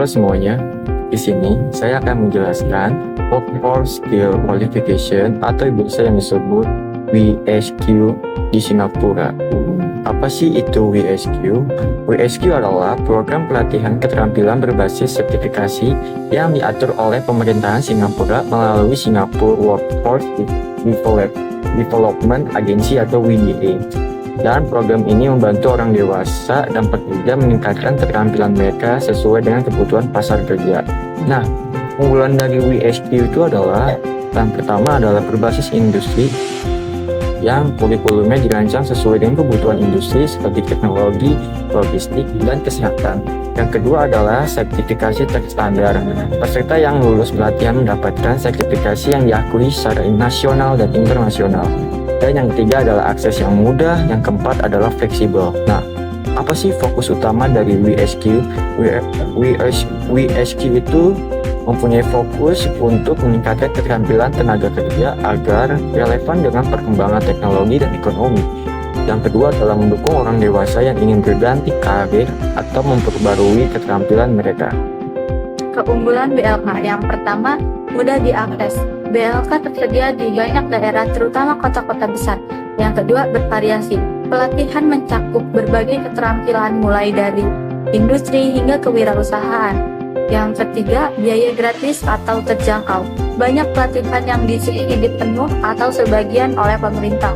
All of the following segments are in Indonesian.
Halo semuanya, di sini saya akan menjelaskan Workforce Skill Qualification atau biasa yang disebut WSQ di Singapura. Apa sih itu WSQ? WSQ adalah program pelatihan keterampilan berbasis sertifikasi yang diatur oleh pemerintahan Singapura melalui Singapore Workforce Development Agency atau WDA. Dan program ini membantu orang dewasa dan pekerja meningkatkan keterampilan mereka sesuai dengan kebutuhan pasar kerja. Nah, unggulan dari WSQ itu adalah yang pertama adalah berbasis industri yang kurikulumnya dirancang sesuai dengan kebutuhan industri seperti teknologi, logistik, dan kesehatan. Yang kedua adalah sertifikasi terstandar. Peserta yang lulus pelatihan mendapatkan sertifikasi yang diakui secara nasional dan internasional. Dan yang ketiga adalah akses yang mudah, yang keempat adalah fleksibel. Nah, apa sih fokus utama dari WSQ? WSQ itu mempunyai fokus untuk meningkatkan keterampilan tenaga kerja agar relevan dengan perkembangan teknologi dan ekonomi. Yang kedua adalah mendukung orang dewasa yang ingin berganti karir atau memperbarui keterampilan mereka. Keunggulan BLK yang pertama, mudah diakses. BLK tersedia di banyak daerah, terutama kota-kota besar. Yang kedua, bervariasi. Pelatihan mencakup berbagai keterampilan mulai dari industri hingga kewirausahaan. Yang ketiga, biaya gratis atau terjangkau. Banyak pelatihan yang disubsidi penuh atau sebagian oleh pemerintah.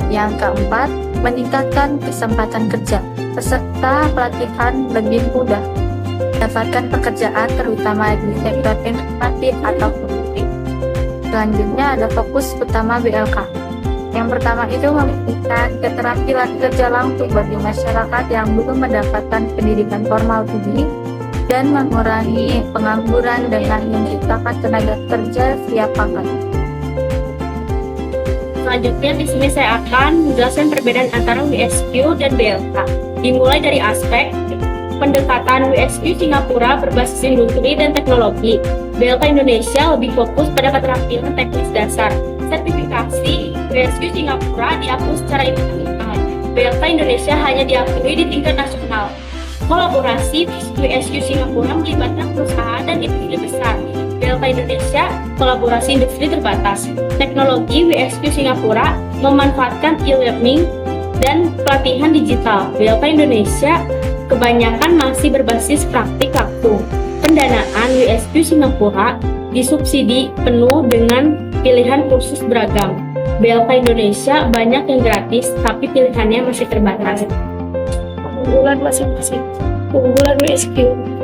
Yang keempat, meningkatkan kesempatan kerja. Peserta pelatihan lebih mudah mendapatkan pekerjaan, terutama di sektor informasi atau publik. Selanjutnya ada fokus utama BLK. Yang pertama itu memberikan keterampilan kerja langsung bagi masyarakat yang belum mendapatkan pendidikan formal tinggi dan mengurangi pengangguran dengan menciptakan tenaga kerja siap pakai. Selanjutnya di sini saya akan menjelaskan perbedaan antara WSQ dan BLK. Dimulai dari aspek pendekatan WSQ Singapura berbasis industri dan teknologi. BLK Indonesia lebih fokus pada keterampilan teknis dasar. Sertifikasi WSQ Singapura diakui secara internasional. BLK Indonesia hanya diakui di tingkat nasional. Kolaborasi WSQ Singapura melibatkan perusahaan dan industri besar. BLK Indonesia kolaborasi industri terbatas. Teknologi WSQ Singapura memanfaatkan e-learning dan pelatihan digital. BLK Indonesia kebanyakan masih berbasis praktik waktu. Pendanaan WSQ Singapura disubsidi penuh dengan pilihan kursus beragam. BLK Indonesia banyak yang gratis, tapi pilihannya masih terbatas. Keunggulan masing-masing. Keunggulan WSQ,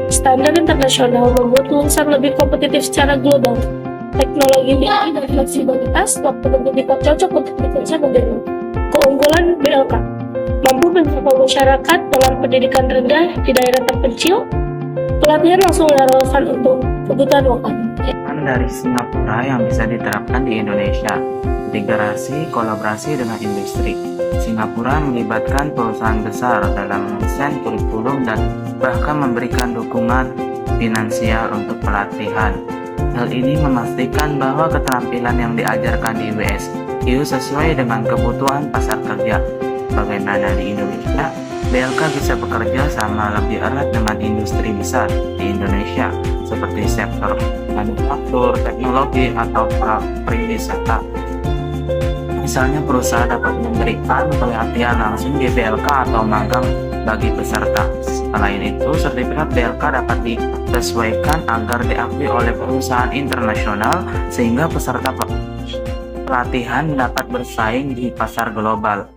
standar internasional membuat lulusan lebih kompetitif secara global. Teknologi tinggi dan fleksibilitas, waktu pendidikan cocok untuk bekerja modern. Keunggulan BLK, mampu menjangkau masyarakat dengan pendidikan rendah di daerah terpencil. Pelatihan langsung relevan untuk kebutuhan lokal. Dari Singapura yang bisa diterapkan di Indonesia. Integrasi kolaborasi dengan industri. Singapura melibatkan perusahaan besar dalam mendesain kurikulum dan bahkan memberikan dukungan finansial untuk pelatihan. Hal ini memastikan bahwa keterampilan yang diajarkan di WSQ sesuai dengan kebutuhan pasar kerja. Bagaimana di Indonesia, BLK bisa bekerja sama lebih erat dengan industri besar di Indonesia seperti sektor manufaktur, teknologi, atau pariwisata. Misalnya perusahaan dapat memberikan pelatihan langsung di BLK atau magang bagi peserta. Selain itu, sertifikat BLK dapat disesuaikan agar diakui oleh perusahaan internasional sehingga peserta pelatihan dapat bersaing di pasar global.